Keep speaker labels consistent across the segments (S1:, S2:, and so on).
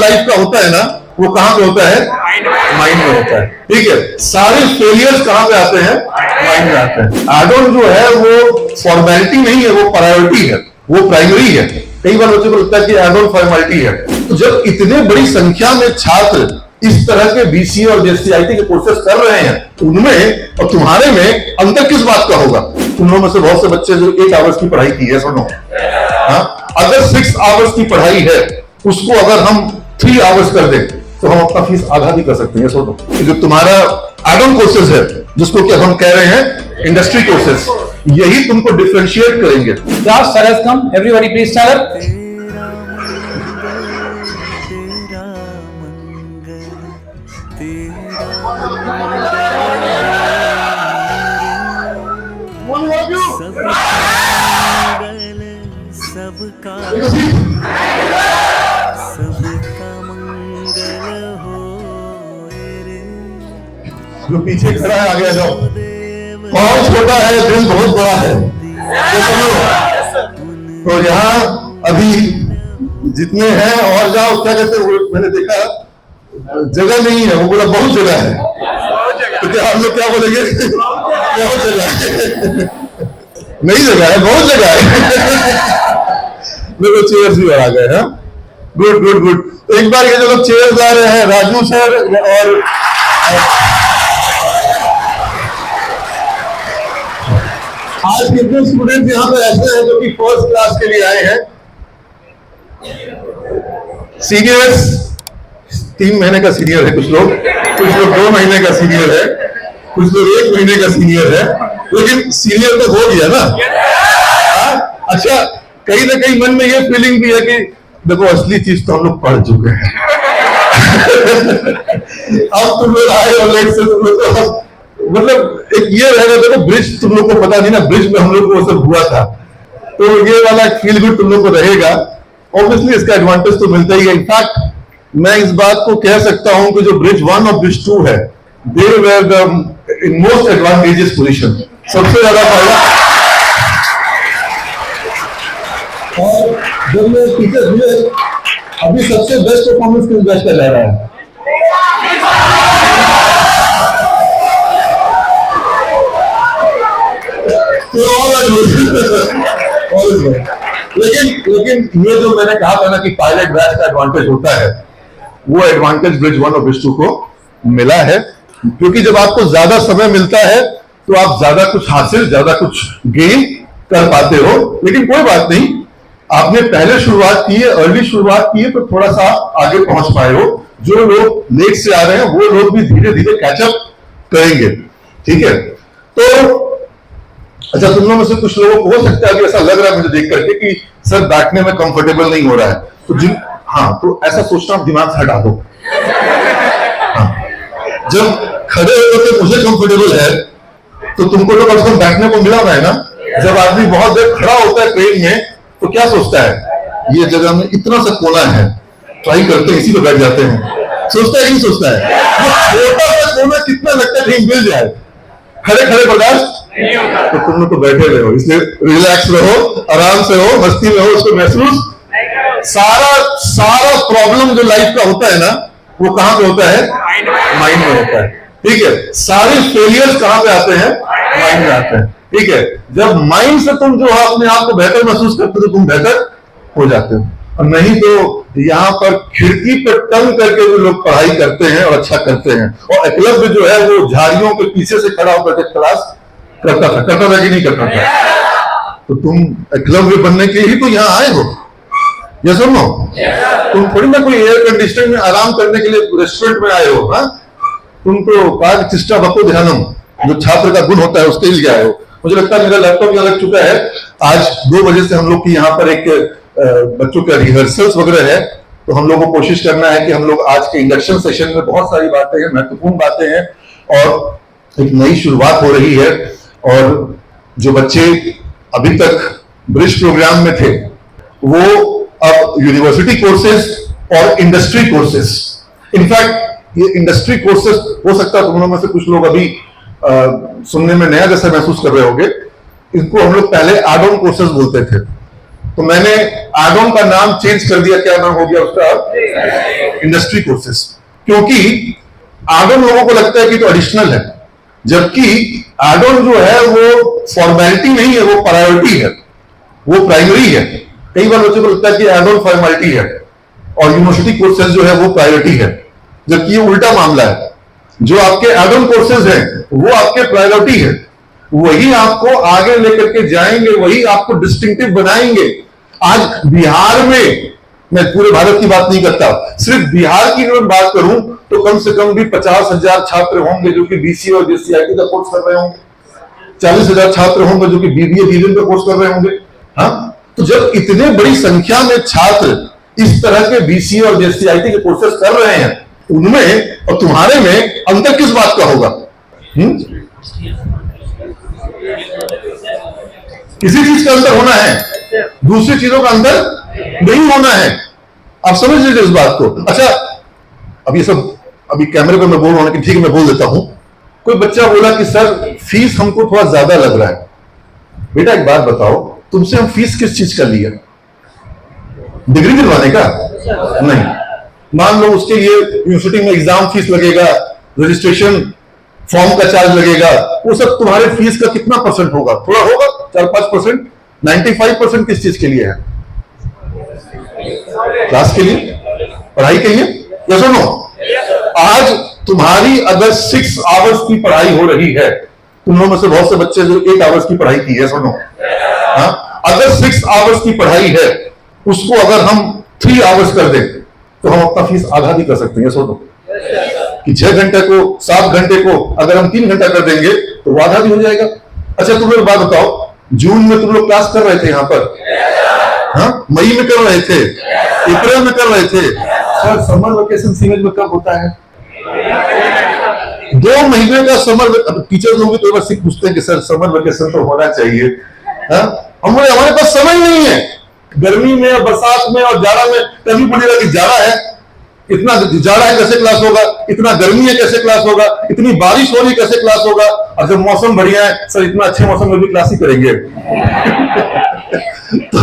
S1: Life का होता है ना, वो कहां पे होता है? माइंड में होता है। ठीक है, सारे फेलियर्स कहां पे आते हैं? माइंड में आते हैं। एड ऑन जो है वो फॉर्मेलिटी नहीं है, वो प्रायोरिटी है, वो प्राइमरी है। कई बार बच्चों को लगता है कि एड ऑन फॉर्मेलिटी है। तो जब इतने बड़ी संख्या में छात्र इस तरह के बीसीए और जेसीआईटी के कोर्सेज कर रहे हैं, उनमें और तुम्हारे में अंतर किस बात का होगा? तुम लोगों में से बहुत से बच्चे जो 8 आवर्स की पढ़ाई की है, सुनो, हाँ, अगर 6 आवर्स की पढ़ाई है, उसको अगर हम 3 आवर्स कर दें तो हम अपना फीस आधा भी कर सकते हैं। सुनो, जो तुम्हारा एड ऑन कोर्सेज है, जिसको कि हम कह रहे हैं इंडस्ट्री कोर्सेज, यही तुमको डिफरेंशिएट करेंगे।
S2: Class, sir has come. Everybody, please stand up.
S3: सबका मंगल हो रे।
S1: जो पीछे खड़ा है आगे आ जाओ। कौन छोटा है, दिल बहुत बड़ा है। तो यहाँ अभी जितने हैं और जाओ, क्या कहते हैं, मैंने देखा जगह नहीं है, वो बोला बहुत जगह है। तो क्या हम लोग क्या बोलेंगे? बहुत जगह है। नहीं जगह है, बहुत जगह है। मेरे चेयर्स भी आ गए हैं। Good good good. एक बार ये जो लोग चेयर्स ला रहे हैं, राजू सर और आज कितने स्टूडेंट यहाँ पे ऐसे हैं जो कि फर्स्ट क्लास के लिए आए हैं? सीनियर्स 3 महीने का सीनियर है, कुछ लोग 2 महीने का सीनियर है, कुछ लोग 1 महीने का सीनियर है, लेकिन सीनियर तो हो गया ना। अच्छा, कहीं ना कहीं मन में ये फीलिंग भी है कि देखो असली चीज तो हम लोग पढ़ चुके हैं। अब तुम लोग आए हो लेट से, तुम लोग तो मतलब एक ये रहेगा, देखो ब्रिज तुम लोग को पता नहीं ना, ब्रिज में हम लोग को वो सब हुआ था, तो ये वाला फील गुड तुम लोग को रहेगा। ऑब्वियसली इसका एडवांटेज तो मिलता ही है। इनफैक्ट मैं इस बात को कह सकता हूं कि जो ब्रिज 1 और ब्रिज 2 है, they were the in most advantages position, सबसे ज्यादा फायदा। और जब मैं टीचर हुए, अभी सबसे बेस्ट परफॉर्मेंस किस बैच का जा रहा है? लेकिन ये जो मैंने कहा था ना कि पायलट बैच का एडवांटेज होता है, वो एडवांटेज ब्रिज 1 और ब्रिज 2 को मिला है। क्योंकि जब आपको ज्यादा समय मिलता है तो आप ज्यादा कुछ हासिल, ज्यादा कुछ गेन कर पाते हो। लेकिन कोई बात नहीं, आपने पहले शुरुआत की है, अर्ली शुरुआत की है, तो थोड़ा सा आगे पहुंच पाए हो। जो लोग लेट से आ रहे हैं वो लोग भी धीरे धीरे कैचअप करेंगे। ठीक है, तो अच्छा, तुम लोगों में से कुछ लोगों को हो सकता है कि ऐसा लग रहा है मुझे देख करके कि सर बैठने में कंफर्टेबल नहीं हो रहा है, तो हाँ, तो ऐसा सोचना दिमाग से हटा दो। हाँ, जब खड़े होकर मुझे कंफर्टेबल है तो तुमको तो कम से कम बैठने को मिला है ना। जब आदमी बहुत देर खड़ा होता है ट्रेन में तो क्या सोचता है, ये जगह में इतना सा कोना है, ट्राई करते हैं इसी पे बैठ जाते हैं। सोचता है कि नहीं सोचता है? वो छोटा सा कोना कितना लगता है कहीं मिल जाए, खड़े खड़े बर्दाश्त। तो तुम लोग तो बैठे रहे हो, इसलिए रिलैक्स रहो, आराम से हो, मस्ती में हो, उसको महसूस। सारा प्रॉब्लम जो लाइफ का होता है ना, वो कहां पे होता है? माइंड में होता है। ठीक है, सारे फेलियर्स कहां पे आते हैं? माइंड में आते हैं। ठीक है, जब माइंड से तुम जो है अपने आप को बेहतर महसूस करते हो तो तुम बेहतर हो जाते हो। और नहीं तो यहाँ पर खिड़की पर टंग करके जो लोग पढ़ाई करते हैं और अच्छा करते हैं, और एकलव्य जो है वो झाड़ियों के पीछे से खड़ा होकर के क्लास करता था कि नहीं करता था? तो तुम एकलव्य बनने के लिए ही तो यहाँ आए हो। ये सुनो, तुम थोड़ी ना कोई एयर कंडीशनिंग में आराम करने के लिए रेस्टोरेंट में आए हो। हाँ, तुम तो पाग चिष्टा भको ध्यानम, जो छात्र का गुण होता है उसके लिए आए हो। मुझे लगता है मेरा लैपटॉप यहाँ लग चुका है। आज 2 बजे से हम लोग की यहाँ पर एक बच्चों का रिहर्सल्स वगैरह है, तो हम लोग को कोशिश करना है कि हम लोग आज के इंडक्शन सेशन में बहुत सारी बातें हैं, महत्वपूर्ण बातें हैं, और एक नई शुरुआत हो रही है। और जो बच्चे अभी तक ब्रिज प्रोग्राम में थे, वो अब यूनिवर्सिटी कोर्सेज और इंडस्ट्री कोर्सेज, इनफैक्ट ये इंडस्ट्री कोर्सेज हो सकता है तुम लोगों में से कुछ लोग अभी सुनने में नया जैसा महसूस कर रहे होंगे। इनको हम लोग पहले एड ऑन कोर्सेज बोलते थे। तो मैंने एड ऑन का नाम चेंज कर दिया। क्या नाम हो गया उसका? Industry courses. क्योंकि एड ऑन लोगों को लगता है कि तो एडिशनल है, जबकि एड ऑन जो है वो फॉर्मेलिटी नहीं है, वो प्रायोरिटी है, वो प्राइमरी है। कई बार बच्चों को लगता है कि एड ऑन फॉर्मेलिटी है और यूनिवर्सिटी कोर्सेज जो है वो प्रायोरिटी है, जबकि ये उल्टा मामला है। जो आपके एड ऑन कोर्सेज हैं वो आपके प्रायोरिटी है, वही आपको आगे लेकर के जाएंगे, वही आपको डिस्टिंक्टिव बनाएंगे। आज बिहार में, मैं पूरे भारत की बात नहीं करता, सिर्फ बिहार की अगर बात करूं तो कम से कम भी 50,000 छात्र होंगे जो कि बीसीए और जेसीआईटी का कोर्स कर रहे होंगे, 40,000 छात्र होंगे जो कि बीबीए बीबीएम का कोर्स कर रहे होंगे। हाँ, तो जब इतने बड़ी संख्या में छात्र इस तरह के बीसीए और जेसीआईटी के कोर्सेज कर रहे हैं, उनमें और तुम्हारे में अंतर किस बात का होगा? किसी चीज का अंतर होना है, दूसरी चीजों का अंतर नहीं होना है। आप समझ लीजिए इस बात को। अच्छा, अब ये सब अभी कैमरे पे मैं बोल रहा हूं कि ठीक है मैं बोल देता हूं। कोई बच्चा बोला कि सर फीस हमको थोड़ा ज्यादा लग रहा है। बेटा एक बात बताओ, तुमसे हम फीस किस चीज का लिया? डिग्री दिलवाने का? नहीं। मान लो उसके लिए यूनिवर्सिटी में एग्जाम फीस लगेगा, रजिस्ट्रेशन फॉर्म का चार्ज लगेगा, वो सब तुम्हारे फीस का कितना परसेंट होगा? थोड़ा होगा, 4-5%। 95% किस चीज के लिए है? क्लास के लिए, पढ़ाई के लिए। या सुनो, आज तुम्हारी अगर 6 आवर्स की पढ़ाई हो रही है, तुम लोगों में से बहुत से बच्चे जो 8 आवर्स की पढ़ाई की है, सुनो, हाँ, अगर 6 आवर्स की पढ़ाई है, उसको अगर हम 3 आवर्स कर दें तो हम अपना फीस आधा भी कर सकते हैं। सुनो कि 6 घंटे को 7 घंटे को अगर हम 3 घंटा कर देंगे तो वो आधा भी हो जाएगा। अच्छा तुम लोग बात बताओ, जून में तुम लोग क्लास कर रहे थे यहाँ पर? हाँ, मई में कर रहे थे, अप्रैल में कर रहे थे। सर समर वेकेशन सीमेज में कब होता है? 2 महीने का समर। टीचर लोग भी तो बस पूछते हैं कि सर समर वेकेशन तो होना चाहिए। हाँ, हमारे पास समय नहीं है। गर्मी में और बरसात में और जाड़ा में कभी बोलेगा कि जाड़ा है, इतना जाड़ा है कैसे क्लास होगा, इतना गर्मी है कैसे क्लास होगा, इतनी बारिश हो रही कैसे क्लास होगा, और जब मौसम बढ़िया है सर इतना अच्छे मौसम में भी क्लास ही करेंगे। तो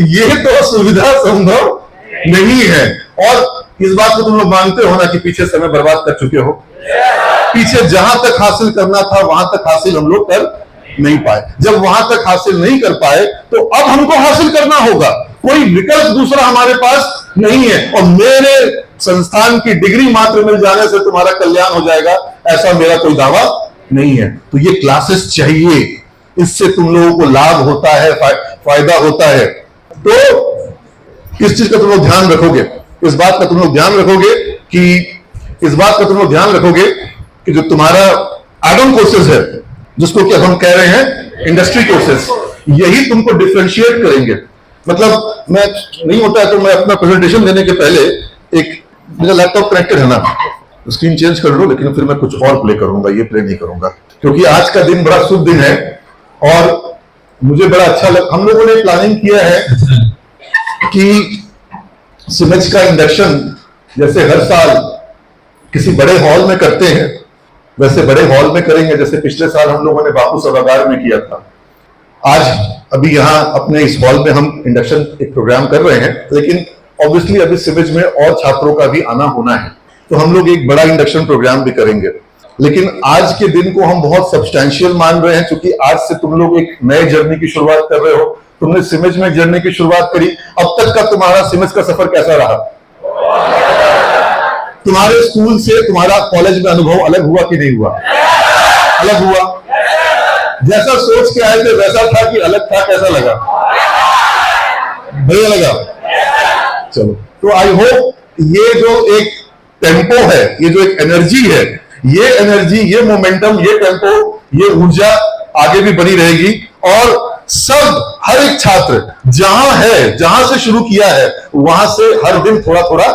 S1: ये तो सुविधा संभव नहीं है। और इस बात को तुम लोग मानते हो ना कि पीछे समय बर्बाद कर चुके हो। पीछे जहां तक हासिल करना था वहां तक हासिल हम लोग कर नहीं पाए। जब वहां तक हासिल नहीं कर पाए तो अब हमको हासिल करना होगा, कोई विकल्प दूसरा हमारे पास नहीं है। और मेरे संस्थान की डिग्री मात्र मिल जाने से तुम्हारा कल्याण हो जाएगा, ऐसा मेरा कोई दावा नहीं है। तो ये क्लासेस चाहिए, इससे तुम लोगों को लाभ होता है, फायदा होता है। तो इस चीज का तुम लोग ध्यान रखोगे, इस बात का तुम लोग ध्यान रखोगे कि जो तुम्हारा एड ऑन कोर्सेज है, जिसको कि हम कह रहे हैं इंडस्ट्री कोर्सेज, यही तुमको डिफरेंशिएट करेंगे। मतलब मैं नहीं होता है तो मैं अपना प्रेजेंटेशन देने के पहले एक मेरा लैपटॉप कनेक्टेड है ना, स्क्रीन चेंज कर लो, लेकिन फिर मैं कुछ और प्ले करूंगा, ये प्ले नहीं करूंगा, क्योंकि आज का दिन बड़ा शुभ दिन है और मुझे बड़ा अच्छा हम लोगों ने प्लानिंग किया है कि सिमेज का इंडक्शन जैसे हर साल किसी बड़े हॉल में करते हैं, वैसे बड़े हॉल में करेंगे, जैसे पिछले साल हम लोगों ने बापू सभागार में किया था। आज अभी यहाँ अपने इस हॉल में हम इंडक्शन एक प्रोग्राम कर रहे हैं, लेकिन ऑब्वियसली अभी सिमेज में और छात्रों का भी आना होना है, तो हम लोग एक बड़ा इंडक्शन प्रोग्राम भी करेंगे। लेकिन आज के दिन को हम बहुत सब्सटैंशियल मान रहे हैं, क्योंकि आज से तुम लोग एक नए जर्नी की शुरुआत कर रहे हो। तुमने सिमेज में जर्नी की शुरुआत करी, अब तक का तुम्हारा सिमेज का सफर कैसा रहा? तुम्हारे स्कूल से तुम्हारा कॉलेज में अनुभव अलग हुआ कि नहीं हुआ? अलग हुआ। जैसा सोच के आए थे वैसा था कि अलग था? कैसा लगा? बढ़िया लगा। चलो, तो आई होप ये जो एक टेम्पो है, ये जो एक एनर्जी है, ये एनर्जी, ये मोमेंटम, ये टेम्पो, ये ऊर्जा आगे भी बनी रहेगी और सब हर एक छात्र जहां है, जहां से शुरू किया है, वहां से हर दिन थोड़ा थोड़ा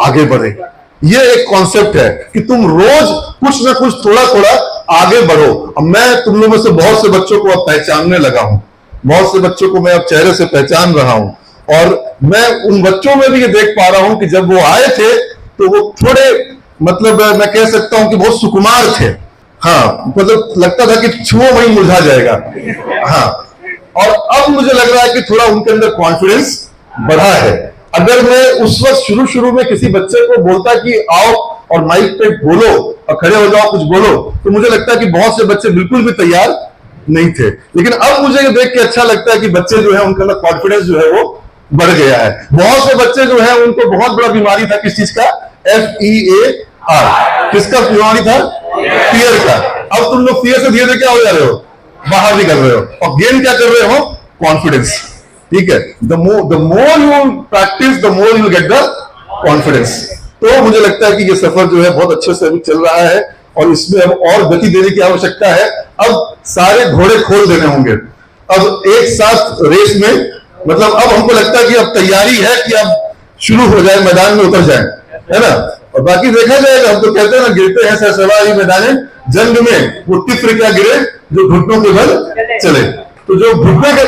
S1: आगे बढ़े। ये एक कॉन्सेप्ट है कि तुम रोज कुछ ना कुछ थोड़ा थोड़ा आगे बढ़ो। अब मैं तुम लोगों में से बहुत से बच्चों को अब पहचानने लगा हूं, बहुत से बच्चों को मैं अब चेहरे से पहचान रहा हूं और मैं उन बच्चों में भी ये देख पा रहा हूं कि जब वो आए थे तो वो थोड़े, मतलब मैं कह सकता हूं कि बहुत सुकुमार थे। हाँ, मतलब लगता था कि छुओ वहीं मुरझा जाएगा। हाँ, और अब मुझे लग रहा है कि थोड़ा उनके अंदर कॉन्फिडेंस बढ़ा है। अगर मैं उस वक्त शुरू में किसी बच्चे को बोलता कि आओ और माइक पे बोलो और खड़े हो जाओ कुछ बोलो, तो मुझे लगता है कि बहुत से बच्चे बिल्कुल भी तैयार नहीं थे। लेकिन अब मुझे ये देख के अच्छा लगता है कि बच्चे जो है उनके अंदर कॉन्फिडेंस जो है वो बढ़ गया है। बहुत से बच्चे जो है उनको बहुत बड़ा बीमारी था, किस चीज का? FEAR। किसका बीमारी था? फियर का। अब तुम लोग फियर से धीरे धीरे क्या हो जा रहे हो? बाहर निकल रहे हो और गेन क्या कर रहे हो? कॉन्फिडेंस। ठीक है, the more you practice the more you get the confidence. तो मुझे लगता है कि ये सफर जो है बहुत अच्छे से अभी चल रहा है और इसमें अब और गति देने की आवश्यकता है। अब सारे घोड़े खोल देने होंगे। अब एक साथ रेस में, मतलब अब हमको लगता है कि अब तैयारी है कि अब शुरू हो जाए, मैदान में उतर जाए, है ना? और बाकी देखा जाएगा। हम तो कहते हैं ना, गिरते हैं सरसराई मैदान जंग में, वो तित्र क्या गिरे जो घुटनों के बल चले। तो जो घुटने के